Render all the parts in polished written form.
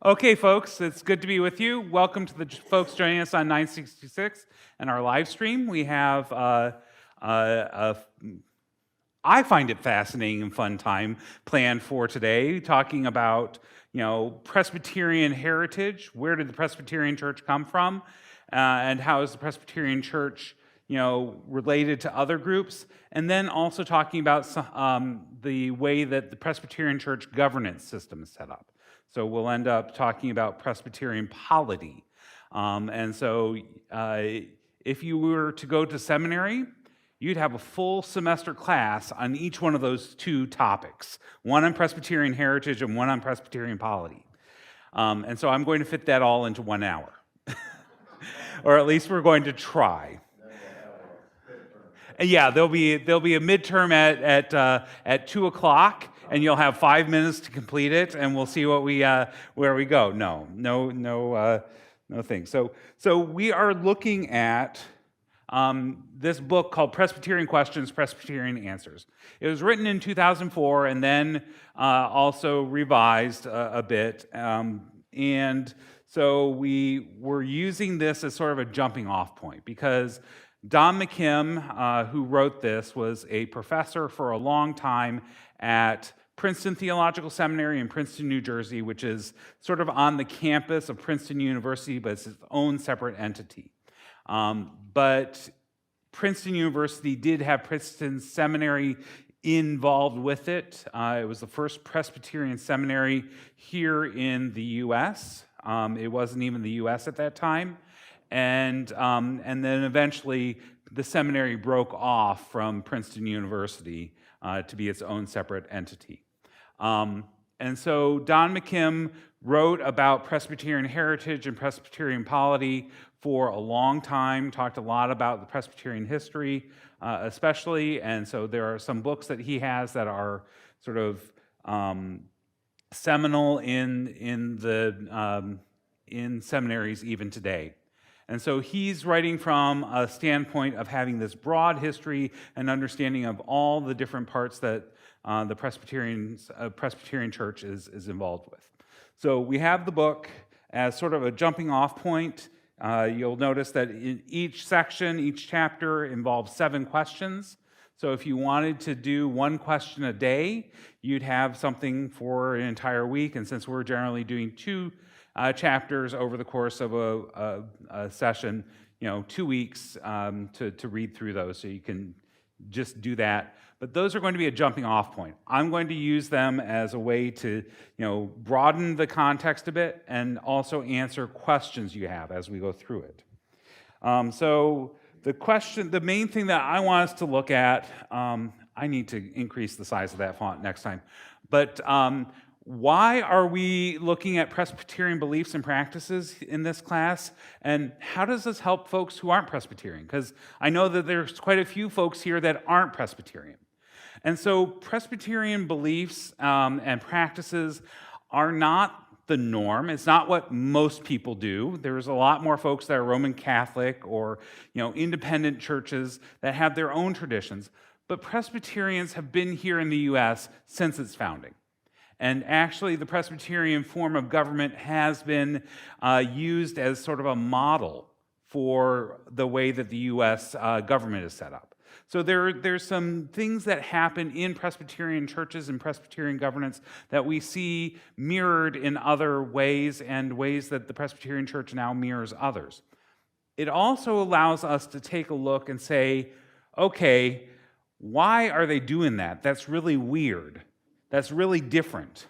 Okay, folks, it's good to be with you. Welcome to the folks joining us on 966 and our live stream. We have, I find it fascinating and fun time planned for today, talking about, Presbyterian heritage. Where did the Presbyterian Church come from? And how is the Presbyterian Church, related to other groups? And then also talking about the way that the Presbyterian Church governance system is set up. So we'll end up talking about Presbyterian polity. And so if you were to go to seminary, you'd have a full semester class on each one of those two topics, one on Presbyterian heritage and one on Presbyterian polity. And so I'm going to fit that all into 1 hour. Or at least we're going to try. Yeah, there'll be a midterm at 2 o'clock. And you'll have 5 minutes to complete it, and we'll see what where we go. No thing. So we are looking at this book called Presbyterian Questions, Presbyterian Answers. It was written in 2004 and then also revised a bit. And so we were using this as sort of a jumping off point because Don McKim, who wrote this, was a professor for a long time at Princeton Theological Seminary in Princeton, New Jersey, which is sort of on the campus of Princeton University, but it's its own separate entity. But Princeton University did have Princeton Seminary involved with it. It was the first Presbyterian seminary here in the U.S. It wasn't even the U.S. at that time. And then eventually the seminary broke off from Princeton University to be its own separate entity. And so Don McKim wrote about Presbyterian heritage and Presbyterian polity for a long time, talked a lot about the Presbyterian history especially, and so there are some books that he has that are sort of seminal in seminaries even today. And so he's writing from a standpoint of having this broad history and understanding of all the different parts that the Presbyterian Church is involved with. So we have the book as sort of a jumping off point. You'll notice that in each section, each chapter involves 7 questions. So if you wanted to do 1 question a day, you'd have something for an entire week. And since we're generally doing 2 chapters over the course of a session, 2 weeks to read through those, so you can just do that. But those are going to be a jumping off point. I'm going to use them as a way to, broaden the context a bit and also answer questions you have as we go through it. So the main thing that I want us to look at, I need to increase the size of that font next time, but why are we looking at Presbyterian beliefs and practices in this class? And how does this help folks who aren't Presbyterian? Because I know that there's quite a few folks here that aren't Presbyterian. And so Presbyterian beliefs and practices are not the norm. It's not what most people do. There's a lot more folks that are Roman Catholic or independent churches that have their own traditions. But Presbyterians have been here in the U.S. since its founding. And actually, the Presbyterian form of government has been used as sort of a model for the way that the U.S. government is set up. So there's some things that happen in Presbyterian churches and Presbyterian governance that we see mirrored in other ways and ways that the Presbyterian Church now mirrors others. It also allows us to take a look and say, okay, why are they doing that? That's really weird. That's really different.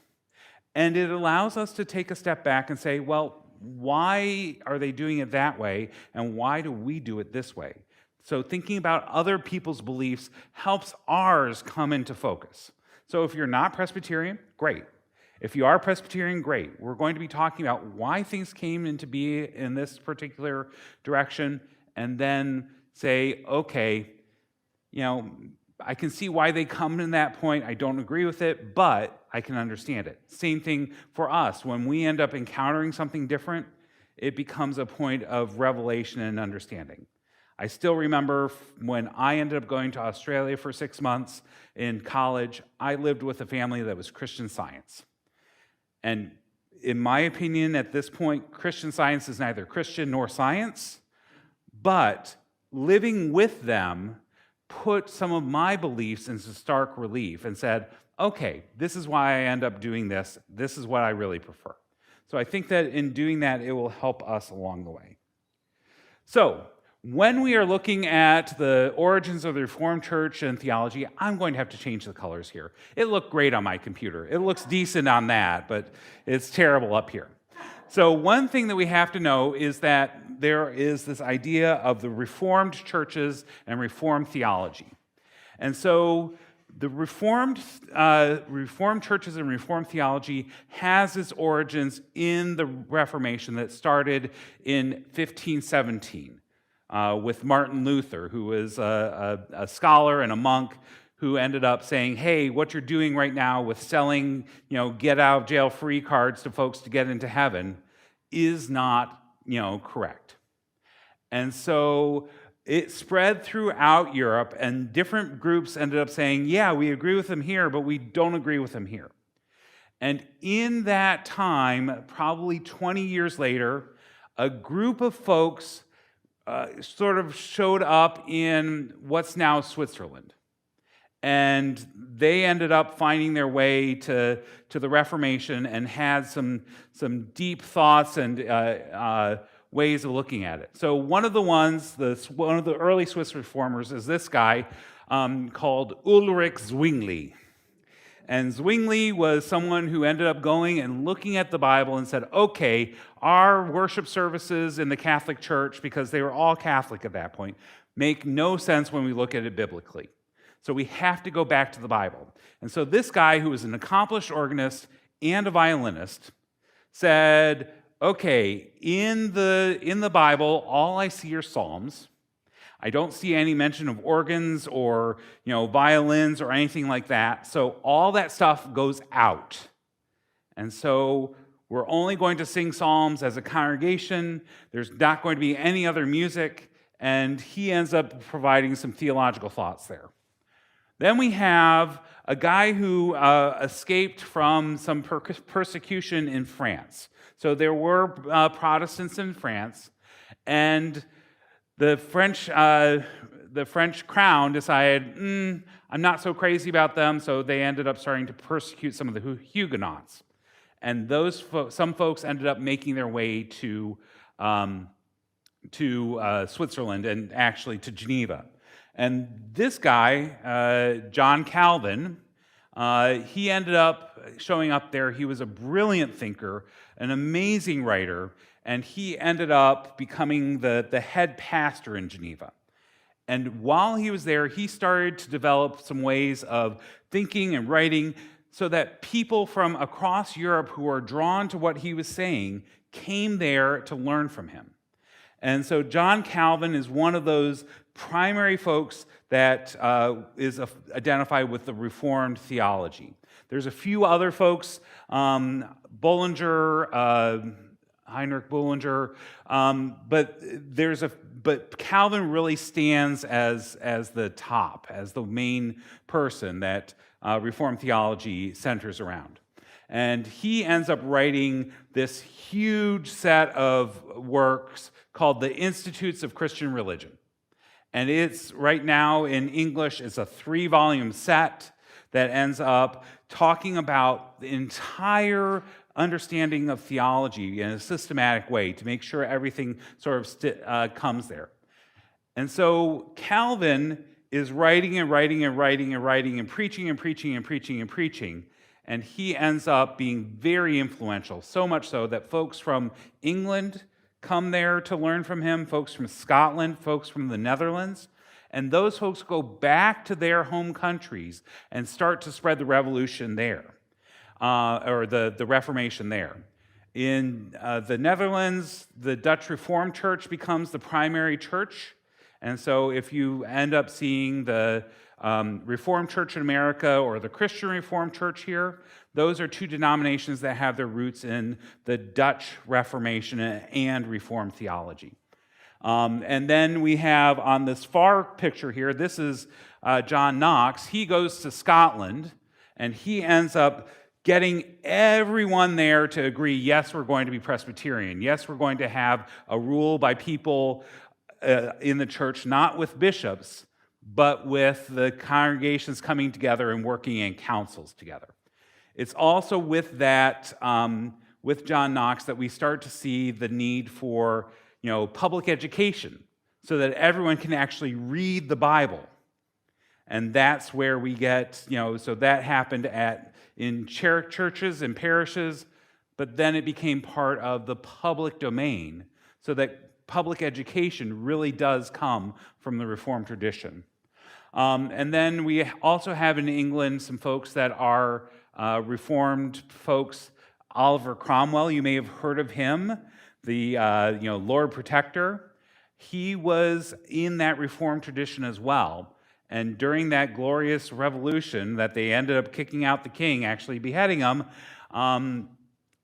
And it allows us to take a step back and say, well, why are they doing it that way, and why do we do it this way? So thinking about other people's beliefs helps ours come into focus. So if you're not Presbyterian, great. If you are Presbyterian, great. We're going to be talking about why things came into being in this particular direction, and then say, okay, I can see why they come to that point. I don't agree with it, but I can understand it. Same thing for us. When we end up encountering something different, it becomes a point of revelation and understanding. I still remember when I ended up going to Australia for 6 months in college, I lived with a family that was Christian Science. And in my opinion, at this point, Christian Science is neither Christian nor science, but living with them put some of my beliefs into stark relief and said, okay, this is why I end up doing this. This is what I really prefer. So I think that in doing that, it will help us along the way. So when we are looking at the origins of the Reformed Church and theology, I'm going to have to change the colors here. It looked great on my computer. It looks decent on that, but it's terrible up here. So one thing that we have to know is that there is this idea of the Reformed churches and Reformed theology. And so the Reformed churches and Reformed theology has its origins in the Reformation that started in 1517 with Martin Luther, who was a scholar and a monk who ended up saying, hey, what you're doing right now with selling, get out of jail free cards to folks to get into heaven is not, correct. And so it spread throughout Europe, and different groups ended up saying, yeah, we agree with them here, but we don't agree with them here. And in that time, probably 20 years later, a group of folks sort of showed up in what's now Switzerland. And they ended up finding their way to the Reformation and had some deep thoughts and ways of looking at it. So one of the early Swiss reformers is this guy called Ulrich Zwingli. And Zwingli was someone who ended up going and looking at the Bible and said, okay, our worship services in the Catholic Church, because they were all Catholic at that point, make no sense when we look at it biblically. So we have to go back to the Bible. And so this guy, who was an accomplished organist and a violinist, said, okay, in the Bible, all I see are psalms. I don't see any mention of organs or violins or anything like that. So all that stuff goes out. And so we're only going to sing psalms as a congregation. There's not going to be any other music. And he ends up providing some theological thoughts there. Then we have a guy who escaped from some persecution in France. So there were Protestants in France, and the French crown decided, I'm not so crazy about them, so they ended up starting to persecute some of the Huguenots. And some folks ended up making their way to Switzerland and actually to Geneva. And this guy, John Calvin, he ended up showing up there. He was a brilliant thinker, an amazing writer, and he ended up becoming the head pastor in Geneva. And while he was there, he started to develop some ways of thinking and writing so that people from across Europe who were drawn to what he was saying came there to learn from him. And so John Calvin is one of those primary folks that is identified with the Reformed theology. There's a few other folks, Heinrich Bullinger, but Calvin really stands as the top, as the main person that Reformed theology centers around. And he ends up writing this huge set of works called the Institutes of Christian Religion. And it's right now in English, it's a 3-volume set that ends up talking about the entire understanding of theology in a systematic way to make sure everything sort of comes there. And so Calvin is writing and writing and writing and writing and preaching and preaching and preaching and preaching, and he ends up being very influential, so much so that folks from England come there to learn from him, folks from Scotland, folks from the Netherlands, and those folks go back to their home countries and start to spread the revolution there, or the Reformation there. In the Netherlands, the Dutch Reformed Church becomes the primary church, and so if you end up seeing the Reformed Church in America or the Christian Reformed Church here, those are two denominations that have their roots in the Dutch Reformation and Reformed theology. And then we have on this far picture here, this is John Knox. He goes to Scotland, and he ends up getting everyone there to agree, yes, we're going to be Presbyterian. Yes, we're going to have a rule by people in the church, not with bishops, but with the congregations coming together and working in councils together. It's also with that, with John Knox, that we start to see the need for, public education so that everyone can actually read the Bible. And that's where we get, so that happened in churches and parishes, but then it became part of the public domain, so that public education really does come from the Reformed tradition. And then we also have in England some folks that are Reformed folks. Oliver Cromwell, you may have heard of him, the Lord Protector. He was in that Reformed tradition as well. And during that glorious revolution that they ended up kicking out the king, actually beheading him,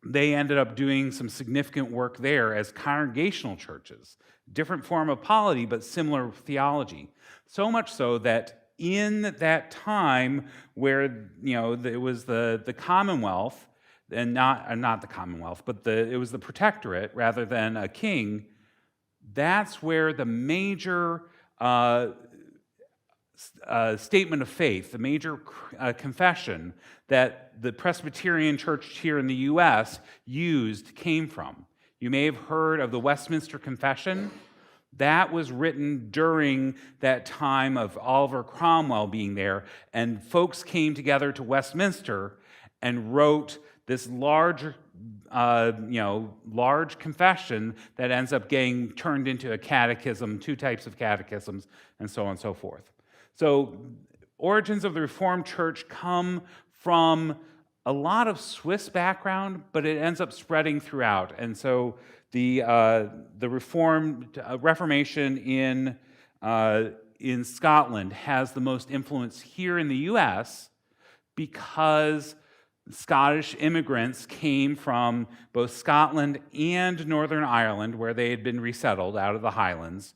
they ended up doing some significant work there as congregational churches. Different form of polity, but similar theology. So much so that in that time where it was the Commonwealth, and not the Commonwealth, but it was the Protectorate rather than a king, that's where the major statement of faith, the major confession that the Presbyterian Church here in the U.S. used came from. You may have heard of the Westminster Confession. That was written during that time of Oliver Cromwell being there, and folks came together to Westminster and wrote this large confession that ends up getting turned into a catechism, 2 types of catechisms, and so on and so forth. So origins of the Reformed Church come from a lot of Swiss background, but it ends up spreading throughout. And so the Reformation in Scotland has the most influence here in the U.S. because Scottish immigrants came from both Scotland and Northern Ireland, where they had been resettled out of the Highlands,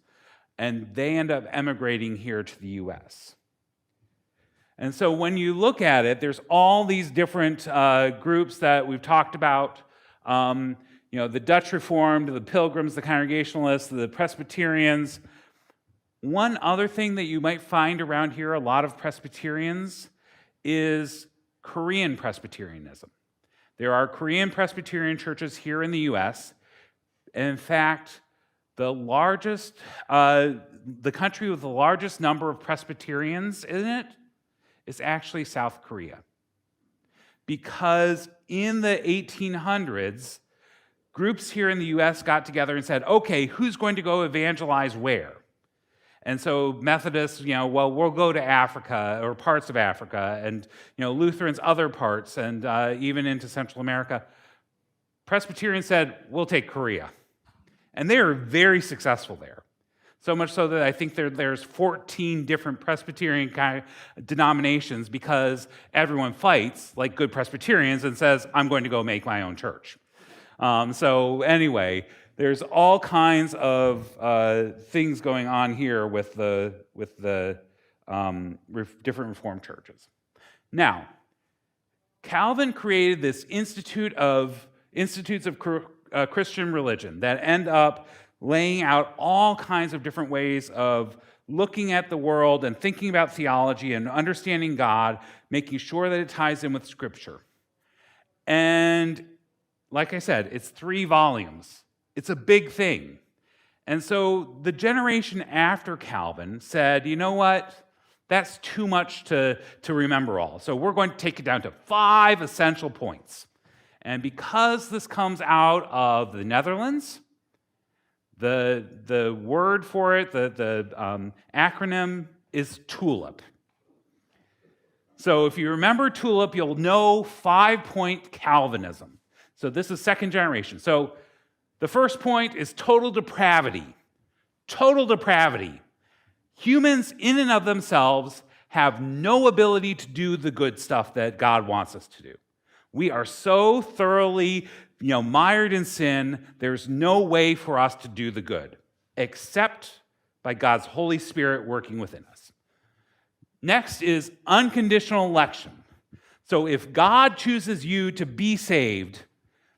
and they end up emigrating here to the U.S. And so when you look at it, there's all these different groups that we've talked about. The Dutch Reformed, the Pilgrims, the Congregationalists, the Presbyterians. One other thing that you might find around here, a lot of Presbyterians, is Korean Presbyterianism. There are Korean Presbyterian churches here in the U.S. And in fact, the country with the largest number of Presbyterians in it is actually South Korea. Because in the 1800s, groups here in the U.S. got together and said, okay, who's going to go evangelize where? And so Methodists, we'll go to Africa or parts of Africa, and Lutherans other parts, and even into Central America. Presbyterians said, we'll take Korea. And they are very successful there. So much so that I think there's 14 different Presbyterian kind of denominations, because everyone fights like good Presbyterians and says, I'm going to go make my own church. So anyway, there's all kinds of things going on here with the different Reformed churches. Now, Calvin created this Institutes of Christian Religion that end up laying out all kinds of different ways of looking at the world and thinking about theology and understanding God, making sure that it ties in with Scripture. And like I said, it's 3 volumes. It's a big thing. And so the generation after Calvin said, you know what? That's too much to remember all. So we're going to take it down to 5 essential points. And because this comes out of the Netherlands, the word for it, the acronym is TULIP. So if you remember TULIP, you'll know 5-point Calvinism. So this is second generation. So the first point is total depravity. Total depravity. Humans in and of themselves have no ability to do the good stuff that God wants us to do. We are so thoroughly, mired in sin, there's no way for us to do the good, except by God's Holy Spirit working within us. Next is unconditional election. So if God chooses you to be saved,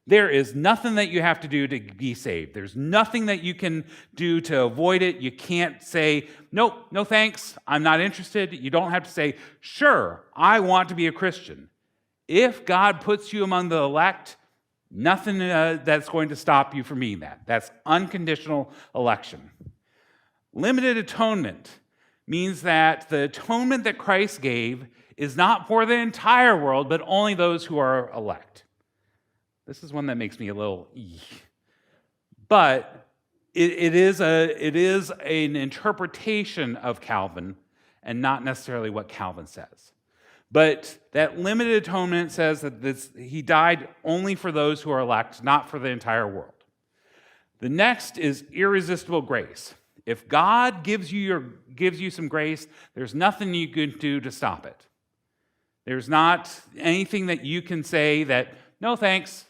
there is nothing that you have to do to be saved. There's nothing that you can do to avoid it. You can't say, nope, no thanks, I'm not interested. You don't have to say, sure, I want to be a Christian. If God puts you among the elect, nothing that's going to stop you from being that. That's unconditional election. Limited atonement means that the atonement that Christ gave is not for the entire world, but only those who are elect. This is one that makes me a little but it is an interpretation of Calvin and not necessarily what Calvin says. But that limited atonement says that he died only for those who are elect, not for the entire world. The next is irresistible grace. If God gives you some grace, there's nothing you can do to stop it. There's not anything that you can say that, no thanks,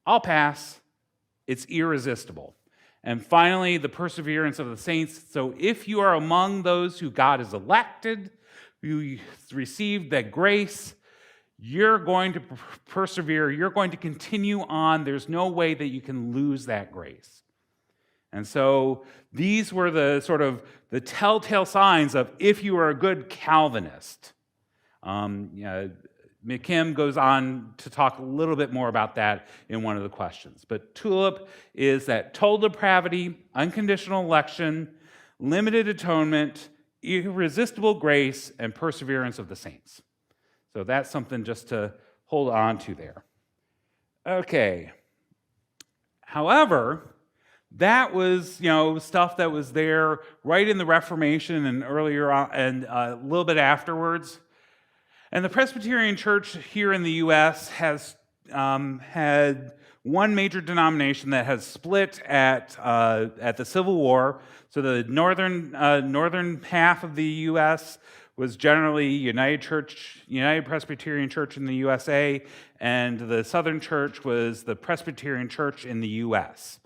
I'll pass. It's irresistible. And finally, the perseverance of the saints. So if you are among those who God has elected, you received that grace, you're going to persevere, you're going to continue on. There's no way that you can lose that grace. And so these were the sort of the telltale signs of if you are a good Calvinist. McKim goes on to talk a little bit more about that in one of the questions. But TULIP is that total depravity, unconditional election, limited atonement, irresistible grace, and perseverance of the saints. So that's something just to hold on to there. Okay. However, that was, stuff that was there right in the Reformation and earlier on, and a little bit afterwards. And the Presbyterian Church here in the U.S. has had one major denomination that has split at the Civil War. So the northern half of the U.S. was generally United Presbyterian Church in the USA, and the Southern Church was the Presbyterian Church in the U.S.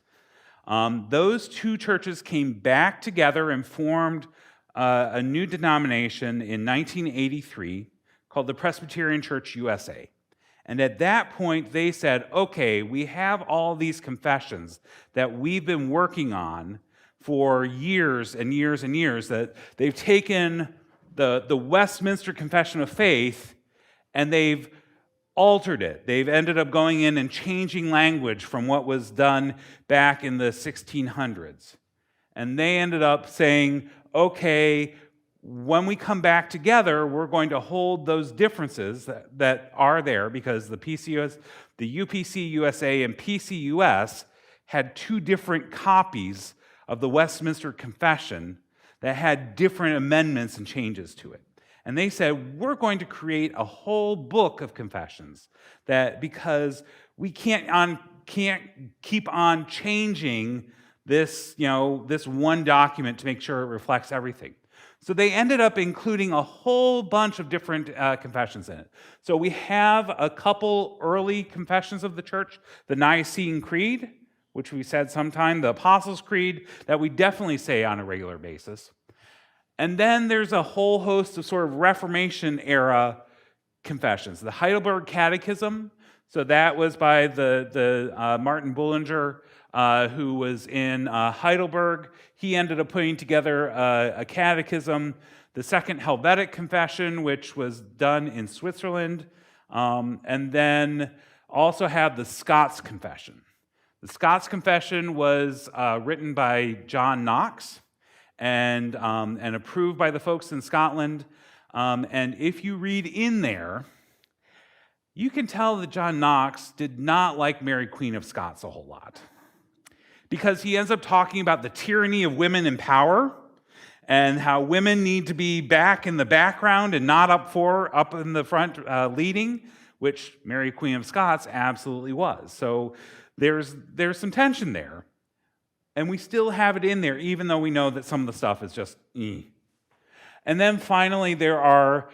Those two churches came back together and formed a new denomination in 1983 called the Presbyterian Church USA. And at that point, they said, okay, we have all these confessions that we've been working on for years and years and years, that they've taken the Westminster Confession of Faith and they've altered it. They've ended up going in and changing language from what was done back in the 1600s. And they ended up saying, okay, when we come back together, we're going to hold those differences that are there, because the UPC USA and PCUS had two different copies of the Westminster Confession that had different amendments and changes to it. And they said, we're going to create a whole book of confessions, that because we can't keep on changing this, this one document to make sure it reflects everything. So they ended up including a whole bunch of different confessions in it. So we have a couple early confessions of the church, the Nicene Creed, which we said sometime, the Apostles' Creed, that we definitely say on a regular basis. And then there's a whole host of sort of Reformation-era confessions. The Heidelberg Catechism, so that was by the Martin Bullinger, who was in Heidelberg. He ended up putting together a catechism. The Second Helvetic Confession, which was done in Switzerland. And then also have the Scots Confession. The Scots Confession was written by John Knox and approved by the folks in Scotland. And if you read in there, you can tell that John Knox did not like Mary, Queen of Scots a whole lot, because he ends up talking about the tyranny of women in power and how women need to be back in the background and not up in the front leading, which Mary, Queen of Scots absolutely was. So there's some tension there. And we still have it in there, even though we know that some of the stuff is just And then finally, there are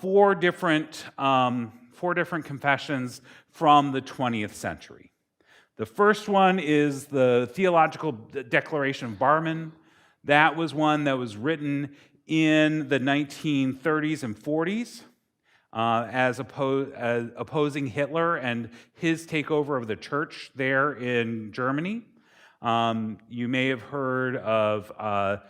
four different confessions from the 20th century. The first one is the Theological Declaration of Barmen. That was one that was written in the 1930s and 40s. as opposing Hitler and his takeover of the church there in Germany. You may have heard of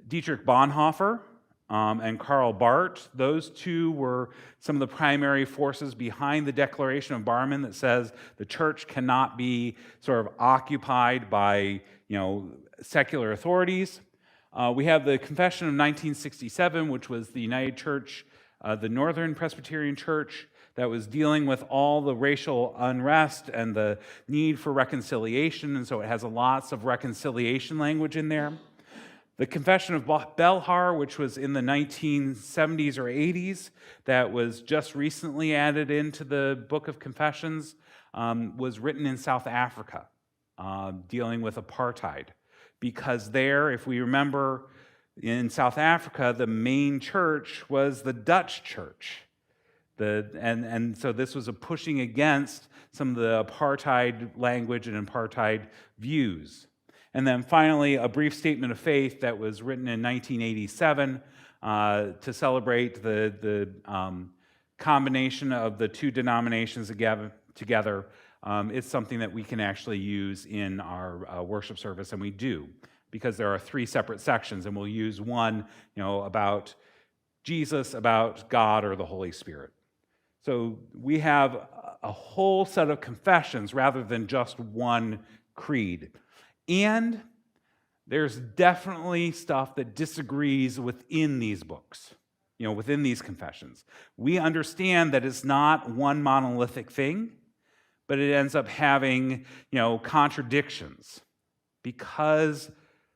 Dietrich Bonhoeffer and Karl Barth. Those two were some of the primary forces behind the Declaration of Barmen that says the church cannot be sort of occupied by, secular authorities. We have the Confession of 1967, which was the United Church, the Northern Presbyterian Church, that was dealing with all the racial unrest and the need for reconciliation, and so it has lots of reconciliation language in there. The Confession of Belhar, which was in the 1970s or 80s, that was just recently added into the Book of Confessions, was written in South Africa, dealing with apartheid. Because there, if we remember, in South Africa, the main church was the Dutch church. And so this was a pushing against some of the apartheid language and apartheid views. And then finally, a brief statement of faith that was written in 1987 to celebrate the combination of the two denominations together. It's something that we can actually use in our worship service, and we do, because there are 3 separate sections, and we'll use one, about Jesus, about God, or the Holy Spirit. So we have a whole set of confessions rather than just one creed. And there's definitely stuff that disagrees within these books, within these confessions. We understand that it's not one monolithic thing, but it ends up having, contradictions, because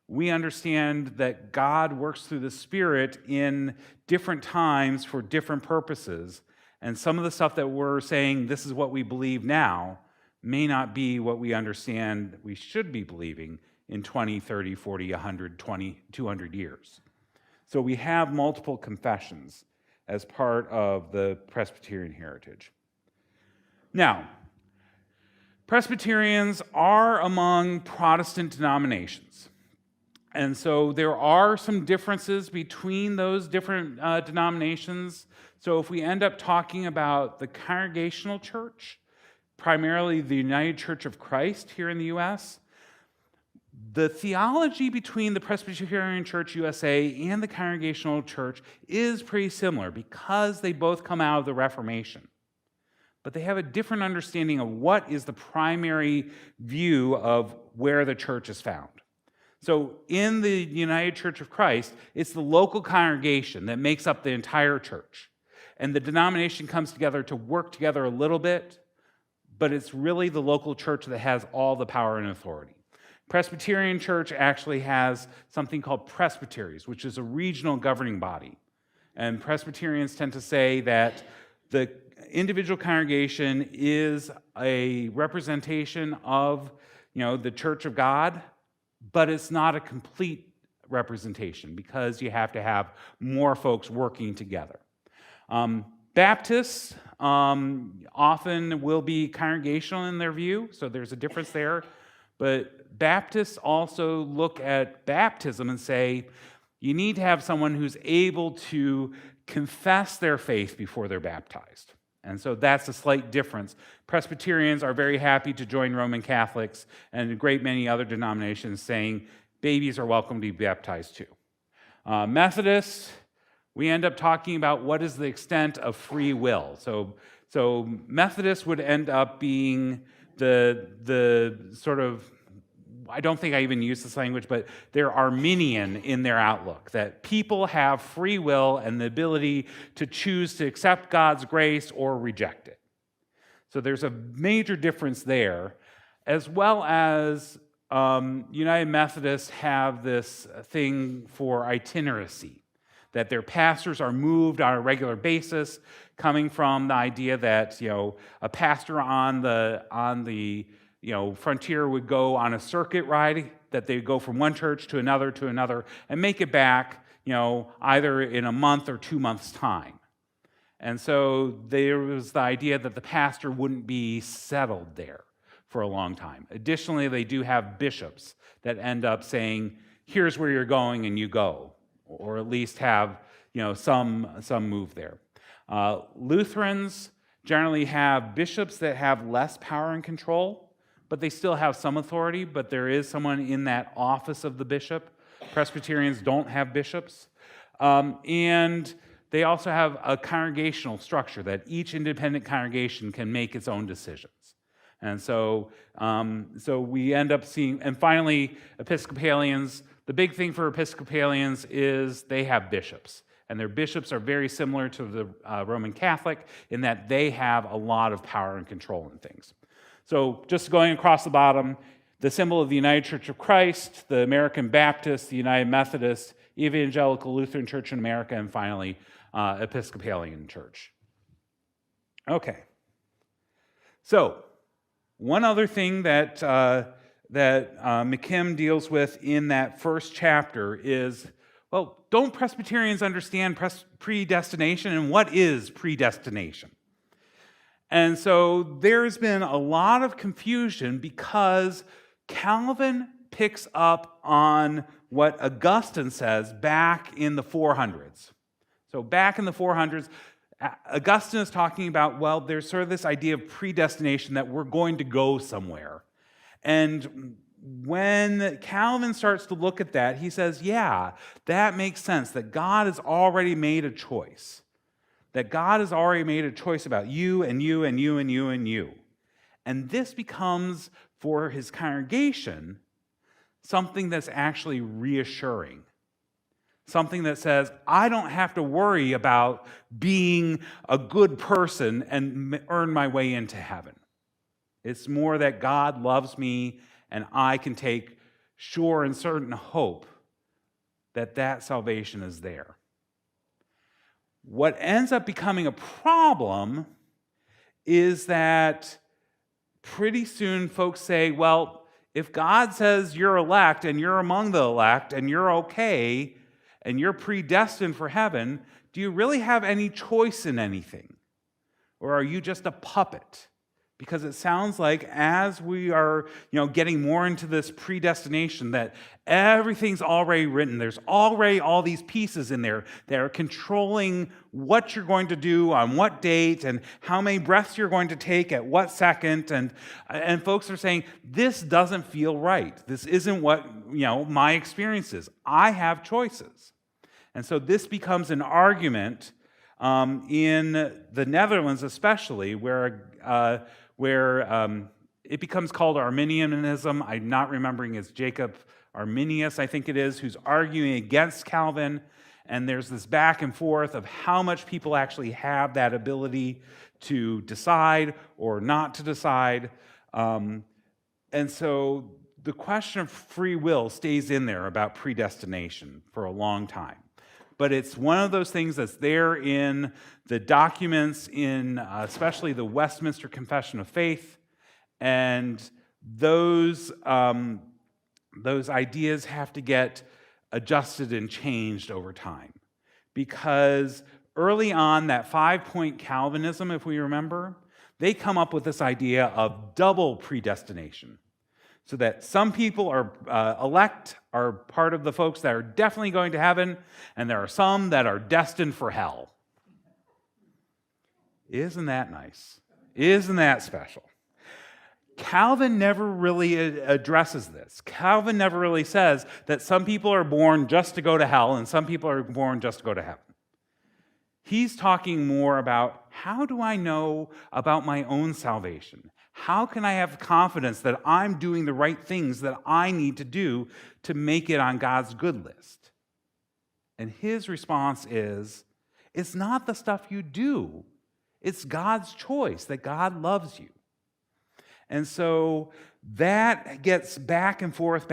we understand that God works through the Spirit in different times for different purposes, and some of the stuff that we're saying, this is what we believe now, may not be what we understand we should be believing in 20, 30, 40, 100, 20, 200 years. So we have multiple confessions as part of the Presbyterian heritage. Now, Presbyterians are among Protestant denominations. And so there are some differences between those different denominations. So if we end up talking about the Congregational Church, primarily the United Church of Christ here in the U.S., the theology between the Presbyterian Church USA and the Congregational Church is pretty similar because they both come out of the Reformation. But they have a different understanding of what is the primary view of where the church is found. So in the United Church of Christ, it's the local congregation that makes up the entire church. And the denomination comes together to work together a little bit, but it's really the local church that has all the power and authority. Presbyterian Church actually has something called presbyteries, which is a regional governing body. And Presbyterians tend to say that the individual congregation is a representation of, the Church of God, but it's not a complete representation because you have to have more folks working together. Baptists often will be congregational in their view, so there's a difference there. But Baptists also look at baptism and say, you need to have someone who's able to confess their faith before they're baptized. And so that's a slight difference. Presbyterians are very happy to join Roman Catholics and a great many other denominations saying babies are welcome to be baptized too. Methodists, we end up talking about what is the extent of free will. So Methodists would end up being the sort of, I don't think I even use this language, but they're Arminian in their outlook, that people have free will and the ability to choose to accept God's grace or reject it. So there's a major difference there, as well as United Methodists have this thing for itinerancy, that their pastors are moved on a regular basis, coming from the idea that a pastor on the frontier would go on a circuit ride, that they'd go from one church to another, and make it back, either in a month or 2 months' time. And so there was the idea that the pastor wouldn't be settled there for a long time. Additionally, they do have bishops that end up saying, here's where you're going and you go, or at least have some move there. Lutherans generally have bishops that have less power and control, but they still have some authority, but there is someone in that office of the bishop. Presbyterians don't have bishops. And they also have a congregational structure that each independent congregation can make its own decisions. And so we end up seeing, and finally, Episcopalians, the big thing for Episcopalians is they have bishops. And their bishops are very similar to the Roman Catholic in that they have a lot of power and control in things. So just going across the bottom, the symbol of the United Church of Christ, the American Baptist, the United Methodist, Evangelical Lutheran Church in America, and finally, Episcopalian Church. Okay. So, one other thing that McKim deals with in that first chapter is, well, don't Presbyterians understand predestination, and what is predestination? And so there's been a lot of confusion because Calvin picks up on what Augustine says back in the 400s. So back in the 400s, Augustine is talking about, well, there's sort of this idea of predestination that we're going to go somewhere. And when Calvin starts to look at that, he says, yeah, that makes sense, that God has already made a choice. That God has already made a choice about you and you and you and you and you. And this becomes, for his congregation, something that's actually reassuring. Something that says, I don't have to worry about being a good person and earn my way into heaven. It's more that God loves me and I can take sure and certain hope that that salvation is there. What ends up becoming a problem is that pretty soon folks say, well, if God says you're elect and you're among the elect and you're okay and you're predestined for heaven, do you really have any choice in anything? Or are you just a puppet? Because it sounds like as we are, getting more into this predestination, that everything's already written. There's already all these pieces in there that are controlling what you're going to do on what date and how many breaths you're going to take at what second. And folks are saying, this doesn't feel right. This isn't what, my experience is. I have choices. And so this becomes an argument in the Netherlands especially, where it becomes called Arminianism. I'm not remembering, it's Jacob Arminius, I think it is, who's arguing against Calvin. And there's this back and forth of how much people actually have that ability to decide or not to decide. And so the question of free will stays in there about predestination for a long time. But it's one of those things that's there in the documents in especially the Westminster Confession of Faith, and those ideas have to get adjusted and changed over time. Because early on, that 5-point Calvinism, if we remember, they come up with this idea of double predestination. So that some people are elect, are part of the folks that are definitely going to heaven, and there are some that are destined for hell. Isn't that nice? Isn't that special? Calvin never really addresses this. Calvin never really says that some people are born just to go to hell and some people are born just to go to heaven. He's talking more about, how do I know about my own salvation? How can I have confidence that I'm doing the right things that I need to do to make it on God's good list? And his response is, it's not the stuff you do. It's God's choice, that God loves you. And so that gets back and forth,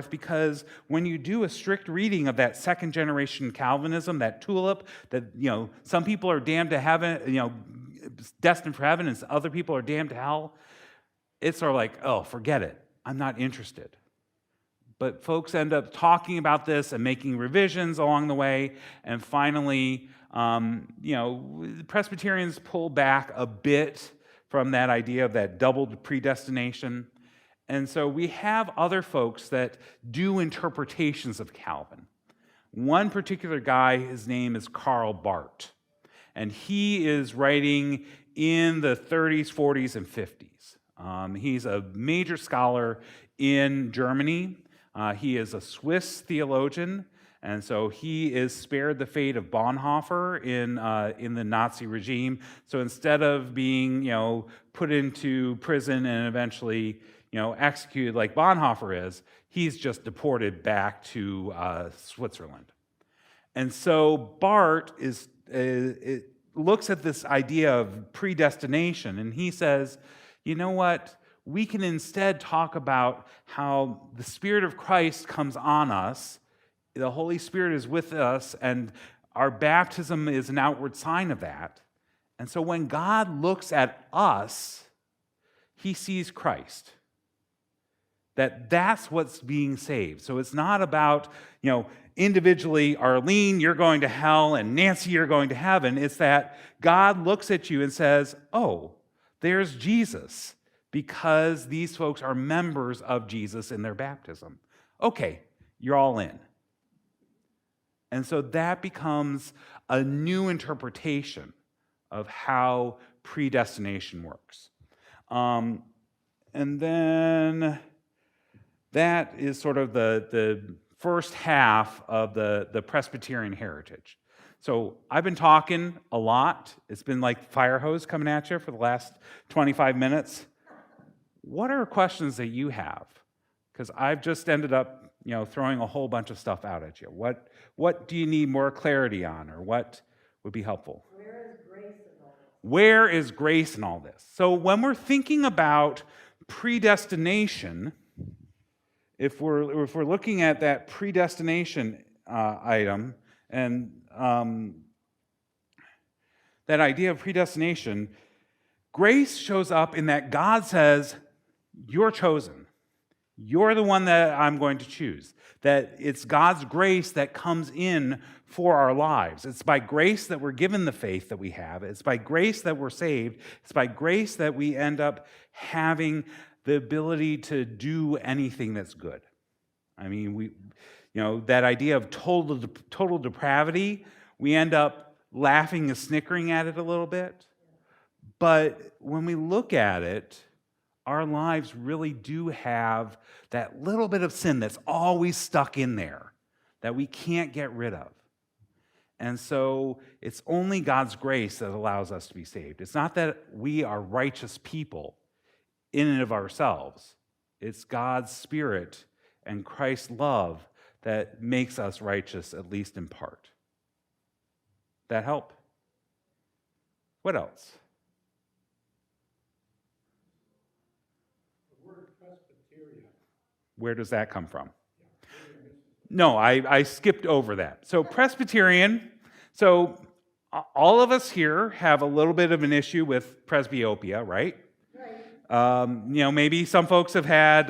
because when you do a strict reading of that second generation Calvinism, that tulip, that, some people are damned to heaven, destined for heaven, and other people are damned to hell, it's sort of like, oh, forget it. I'm not interested. But folks end up talking about this and making revisions along the way, and finally, Presbyterians pull back a bit from that idea of that doubled predestination. And so we have other folks that do interpretations of Calvin. One particular guy, his name is Karl Barth. And he is writing in the 30s, 40s, and 50s. He's a major scholar in Germany. He is a Swiss theologian, and so he is spared the fate of Bonhoeffer in the Nazi regime. So instead of being, put into prison and eventually, executed like Bonhoeffer is, he's just deported back to Switzerland. And so Barth it looks at this idea of predestination, and he says, you know what? We can instead talk about how the Spirit of Christ comes on us, the Holy Spirit is with us, and our baptism is an outward sign of that. And so when God looks at us, he sees Christ. That's what's being saved. So it's not about, individually, Arlene, you're going to hell, and Nancy, you're going to heaven. It's that God looks at you and says, oh, there's Jesus, because these folks are members of Jesus in their baptism. Okay, you're all in. And so that becomes a new interpretation of how predestination works. And then that is sort of the first half of the Presbyterian heritage. So I've been talking a lot. It's been like fire hose coming at you for the last 25 minutes. What are questions that you have? Because I've just ended up, throwing a whole bunch of stuff out at you. What do you need more clarity on, or what would be helpful? Where is grace in all this? Where is grace in all this? So when we're thinking about predestination, if we're looking at that predestination item and that idea of predestination, grace shows up in that God says, you're chosen. You're the one that I'm going to choose. That it's God's grace that comes in for our lives. It's by grace that we're given the faith that we have. It's by grace that we're saved. It's by grace that we end up having the ability to do anything that's good. I mean, that idea of total depravity, we end up laughing and snickering at it a little bit. But when we look at it, our lives really do have that little bit of sin that's always stuck in there that we can't get rid of. And so it's only God's grace that allows us to be saved. It's not that we are righteous people in and of ourselves. It's God's Spirit and Christ's love that makes us righteous, at least in part. That help? What else? The word Presbyterian. Where does that come from? No, I skipped over that. So Presbyterian, so all of us here have a little bit of an issue with presbyopia, right? Right. Maybe some folks have had,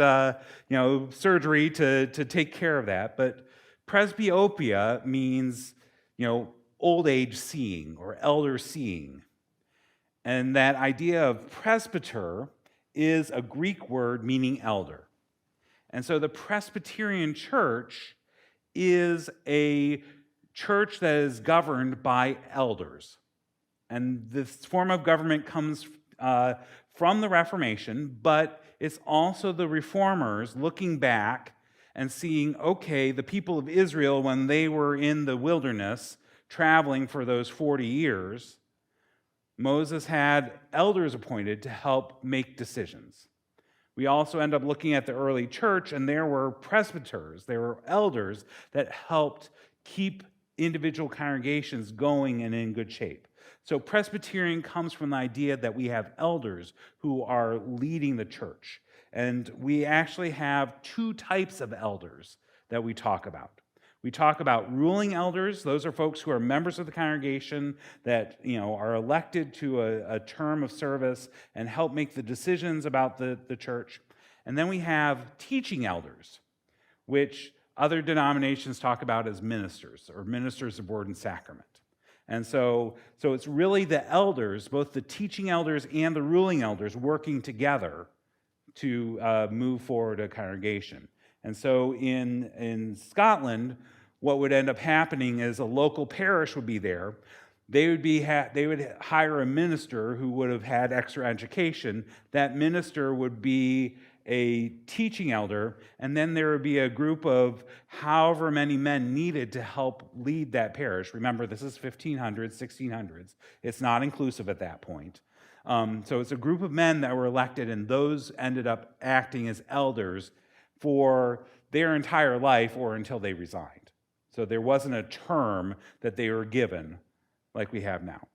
surgery to take care of that, but presbyopia means, old age seeing or elder seeing. And that idea of presbyter is a Greek word meaning elder. And so the Presbyterian church is a church that is governed by elders. And this form of government comes from the Reformation, but it's also the reformers looking back and seeing, okay, the people of Israel, when they were in the wilderness traveling for those 40 years, Moses had elders appointed to help make decisions. We also end up looking at the early church, and there were presbyters, there were elders that helped keep individual congregations going and in good shape. So Presbyterian comes from the idea that we have elders who are leading the church. And we actually have two types of elders that we talk about. We talk about ruling elders. Those are folks who are members of the congregation that are elected to a term of service and help make the decisions about the church. And then we have teaching elders, which other denominations talk about as ministers or ministers of word and sacrament. And so it's really the elders, both the teaching elders and the ruling elders, working together to move forward a congregation. And so in Scotland, what would end up happening is a local parish would be there. they would hire a minister who would have had extra education. That minister would be a teaching elder, and then there would be a group of however many men needed to help lead that parish. Remember, this is 1500s, 1600s. It's not inclusive at that point. So it's a group of men that were elected, and those ended up acting as elders for their entire life or until they resigned. So there wasn't a term that they were given like we have now.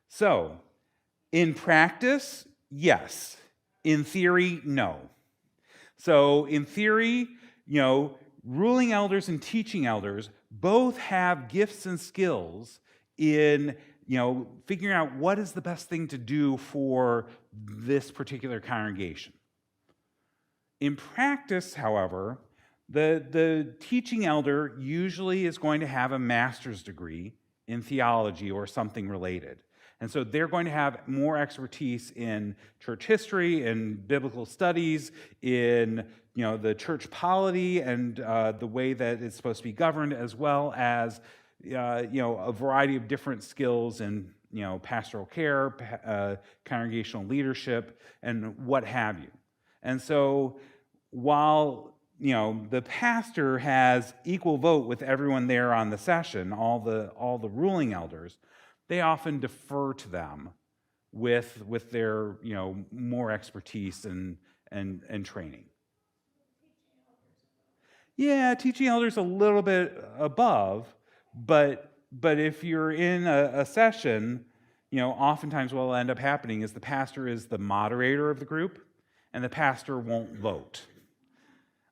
So, in practice, yes. In theory, no. So, in theory, ruling elders and teaching elders both have gifts and skills in, figuring out what is the best thing to do for this particular congregation. In practice, however, the teaching elder usually is going to have a master's degree in theology or something related. And so they're going to have more expertise in church history and biblical studies, in the church polity and the way that it's supposed to be governed, as well as a variety of different skills in pastoral care, congregational leadership, and what have you. And so while the pastor has equal vote with everyone there on the session, all the ruling elders, they often defer to them with their more expertise and training. Yeah, teaching elders a little bit above, but if you're in a session, oftentimes what will end up happening is the pastor is the moderator of the group, and the pastor won't vote.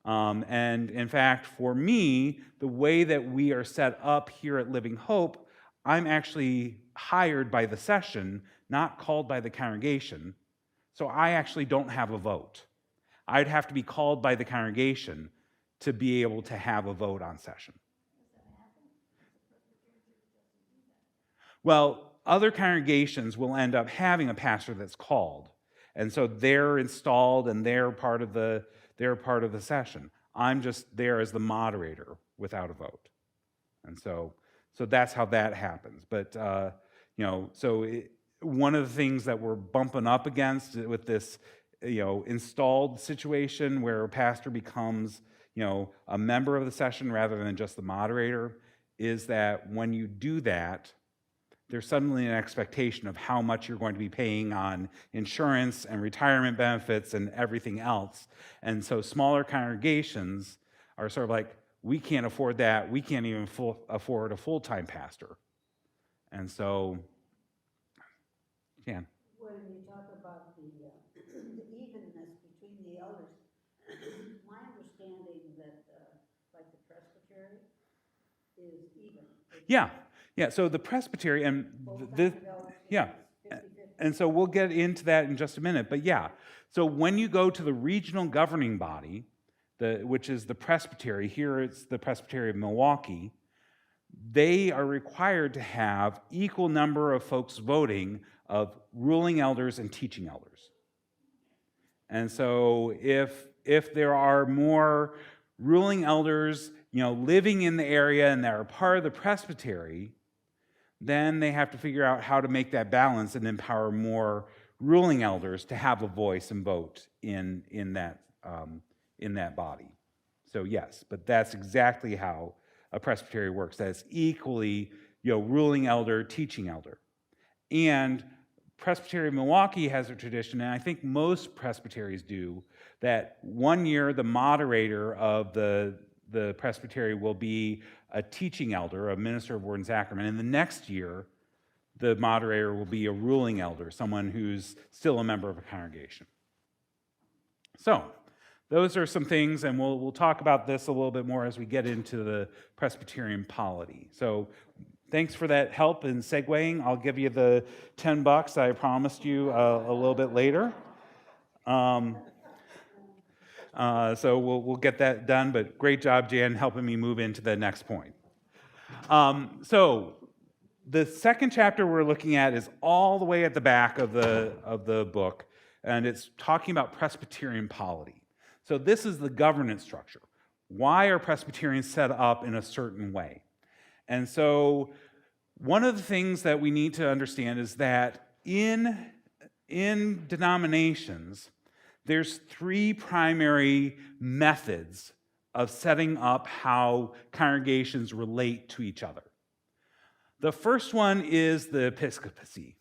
And in fact, for me, the way that we are set up here at Living Hope, I'm actually hired by the session, not called by the congregation. So I actually don't have a vote. I'd have to be called by the congregation to be able to have a vote on session. Well, other congregations will end up having a pastor that's called. And so they're installed and they're part of the session. I'm just there as the moderator without a vote. And so that's how that happens. But, one of the things that we're bumping up against with this, installed situation where a pastor becomes, a member of the session rather than just the moderator, is that when you do that, there's suddenly an expectation of how much you're going to be paying on insurance and retirement benefits and everything else. And so smaller congregations are sort of like, we can't afford that. We can't even afford a full-time pastor. And so, Jan. When you talk about the evenness between the elders, my understanding that, like the presbytery, is even. Yeah. So the presbytery and and so we'll get into that in just a minute. But yeah, so when you go to the regional governing body, which is the presbytery, here it's the Presbytery of Milwaukee, they are required to have equal number of folks voting of ruling elders and teaching elders. And so if there are more ruling elders, living in the area and that are part of the presbytery, then they have to figure out how to make that balance and empower more ruling elders to have a voice and vote in that body. So yes, but that's exactly how a presbytery works. That's equally, ruling elder, teaching elder. And Presbytery of Milwaukee has a tradition, and I think most presbyteries do, that one year the moderator of the presbytery will be a teaching elder, a minister of word and sacrament, and the next year the moderator will be a ruling elder, someone who's still a member of a congregation. So, those are some things, and we'll talk about this a little bit more as we get into the Presbyterian polity. So, thanks for that help in segueing. I'll give you the $10 I promised you a little bit later. So we'll get that done, but great job, Jan, helping me move into the next point. So the second chapter we're looking at is all the way at the back of the book, and it's talking about Presbyterian polity. So this is the governance structure. Why are Presbyterians set up in a certain way? And so one of the things that we need to understand is that in denominations, there's three primary methods of setting up how congregations relate to each other. The first one is the episcopacy.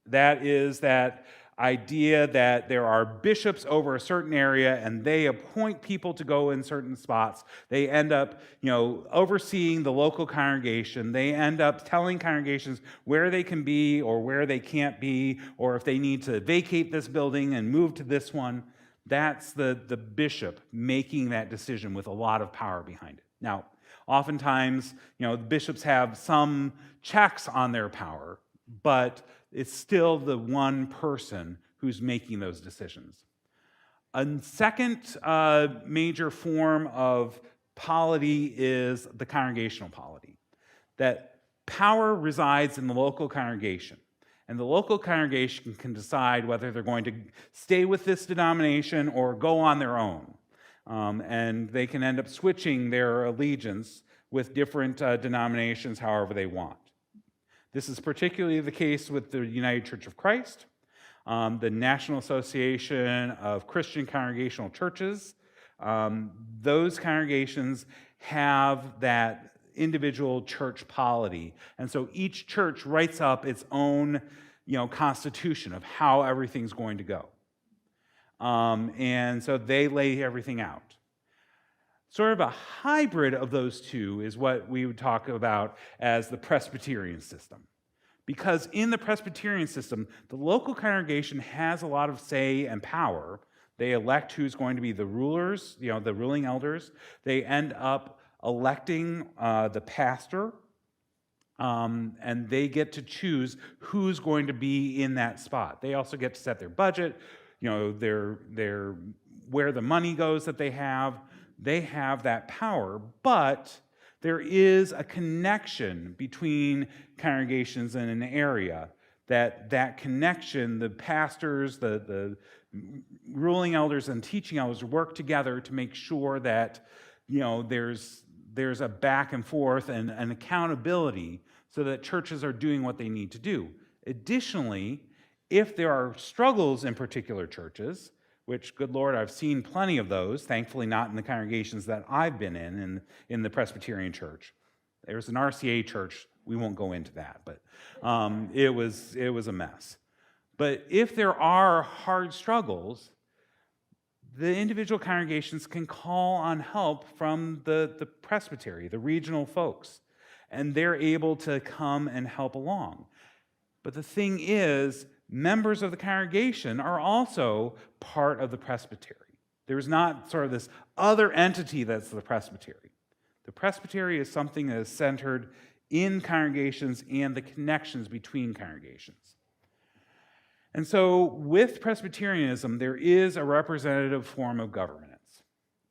That is that idea that there are bishops over a certain area and they appoint people to go in certain spots. They end up, overseeing the local congregation. They end up telling congregations where they can be or where they can't be, or if they need to vacate this building and move to this one. That's the bishop making that decision with a lot of power behind it. Now, oftentimes, the bishops have some checks on their power, but it's still the one person who's making those decisions. A second major form of polity is the congregational polity, that power resides in the local congregation, and the local congregation can decide whether they're going to stay with this denomination or go on their own. And they can end up switching their allegiance with different denominations however they want. This is particularly the case with the United Church of Christ, the National Association of Christian Congregational Churches. Those congregations have that individual church polity. And so each church writes up its own, constitution of how everything's going to go. And so they lay everything out. Sort of a hybrid of those two is what we would talk about as the Presbyterian system. Because in the Presbyterian system, the local congregation has a lot of say and power. They elect who's going to be the rulers, the ruling elders. They end up electing the pastor, and they get to choose who's going to be in that spot. They also get to set their budget, their where the money goes that they have. They have that power, but there is a connection between congregations in an area. That connection, the pastors, the ruling elders and teaching elders work together to make sure that there's a back and forth and an accountability so that churches are doing what they need to do. Additionally, if there are struggles in particular churches, which, good Lord, I've seen plenty of those, thankfully not in the congregations that I've been in the Presbyterian church. There's an RCA church, we won't go into that, but it was a mess. But if there are hard struggles, the individual congregations can call on help from the presbytery, the regional folks, and they're able to come and help along. But the thing is, members of the congregation are also part of the presbytery. There's not sort of this other entity that's the presbytery. The presbytery is something that is centered in congregations and the connections between congregations. And so with Presbyterianism, there is a representative form of governance.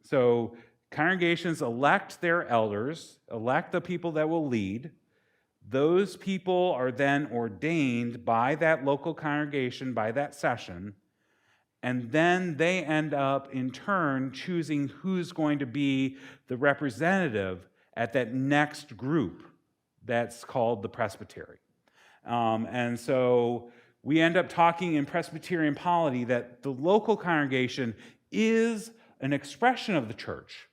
So congregations elect their elders, elect the people that will lead. Those people are then ordained by that local congregation, by that session, and then they end up, in turn, choosing who's going to be the representative at that next group that's called the presbytery. And so we end up talking in Presbyterian polity that the local congregation is an expression of the church,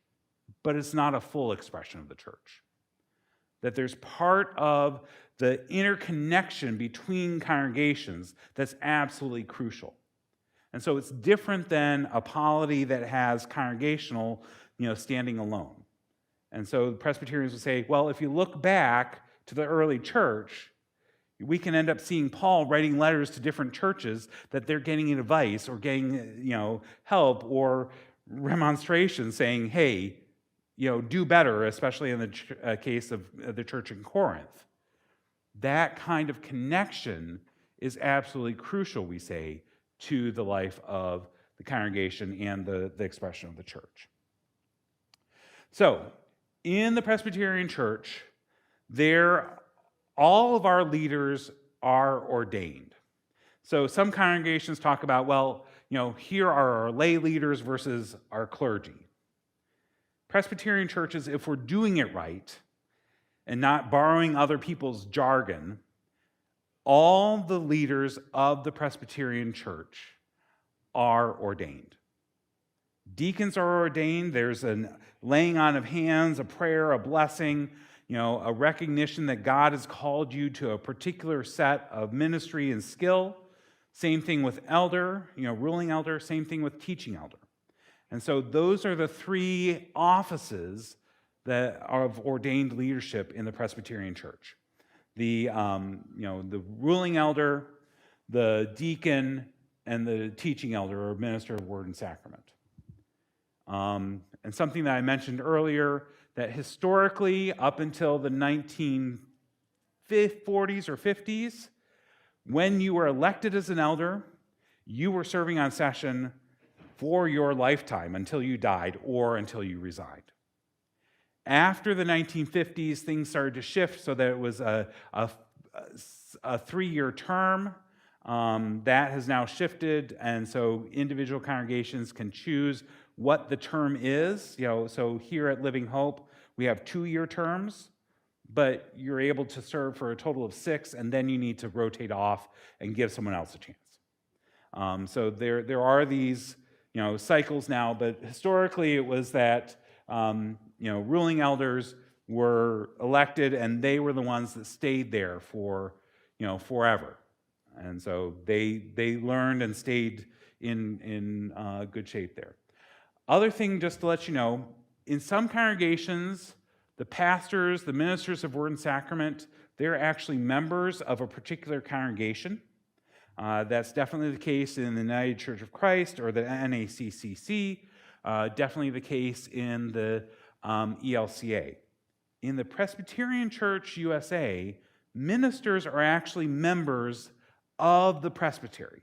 but it's not a full expression of the church. That there's part of the interconnection between congregations that's absolutely crucial. And so it's different than a polity that has congregational, standing alone. And so the Presbyterians would say, well, if you look back to the early church, we can end up seeing Paul writing letters to different churches that they're getting advice or getting, help or remonstration saying, hey, do better, especially in the case of the church in Corinth. That kind of connection is absolutely crucial, we say, to the life of the congregation and the expression of the church. So, in the Presbyterian Church, all of our leaders are ordained. So some congregations talk about, here are our lay leaders versus our clergy. Presbyterian churches, if we're doing it right and not borrowing other people's jargon, all the leaders of the Presbyterian church are ordained. Deacons are ordained. There's a laying on of hands, a prayer, a blessing, a recognition that God has called you to a particular set of ministry and skill. Same thing with elder, ruling elder, same thing with teaching elder. And so those are the three offices that are of ordained leadership in the Presbyterian church. The ruling elder, the deacon, and the teaching elder or minister of word and sacrament. And something that I mentioned earlier, that historically, up until the 1940s or 50s, when you were elected as an elder, you were serving on session for your lifetime until you died or until you resigned. After the 1950s, things started to shift so that it was a 3-year term. That has now shifted, and so individual congregations can choose what the term is. So here at Living Hope, we have 2-year terms, but you're able to serve for a total of 6, and then you need to rotate off and give someone else a chance. So there are these cycles now, but historically it was that ruling elders were elected, and they were the ones that stayed there for forever. And so they learned and stayed in good shape there. Other thing, just to let you know, in some congregations, the pastors, the ministers of word and sacrament, they're actually members of a particular congregation. That's definitely the case in the United Church of Christ or the NACCC, definitely the case in the ELCA. In the Presbyterian Church USA, ministers are actually members of the presbytery.